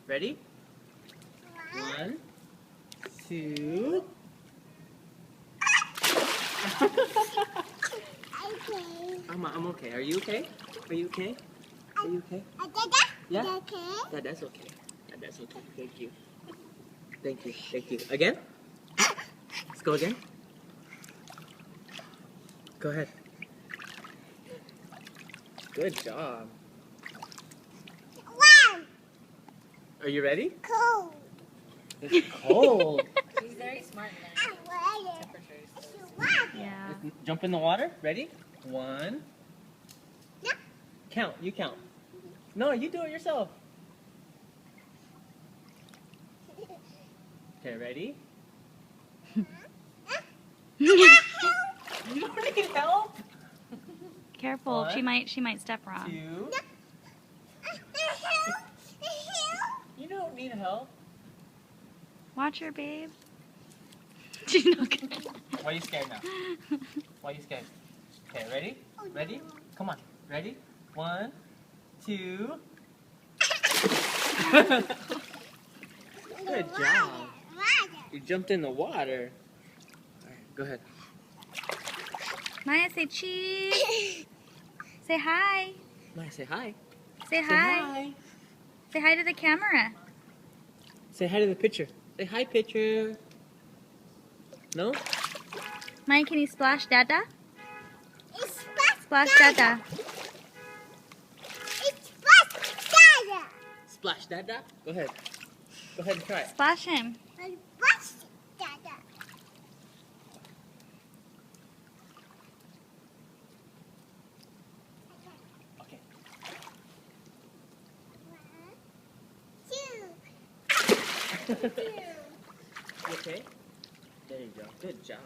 Ready? 1, 2. Okay. I'm okay. Are you okay? Are you okay? Are you okay? Yeah? Okay. That's okay. That's okay. Thank you. Thank you. Thank you. Again? Let's go again. Go ahead. Good job. Wow. Are you ready? Cool. It's cold. He's very smart now. I'm ready. Temperatures. Yeah. Let's jump in the water. Ready? 1. Yeah. Count. You count. No, you do it yourself. Okay, ready? You don't need help. Careful, 1, she might step wrong. 2. You don't need help. Watch her, babe. She's not gonna. Why are you scared now? Why are you scared? Okay, ready? Ready? Come on. Ready? 1, 2. Good job. You jumped in the water. All right, go ahead. Maya, say cheese. Say hi. Maya, say hi. Say Say hi. hi. Say hi to the camera. Say hi to the picture. Say hi, picture. No? Maya, can you splash Dada? It's Splash Dada. It's Dada. Splash Dada. Go ahead. Go ahead and try it. Splash him. It's Dada. Okay. 1, 2. You okay? There you go. Good job.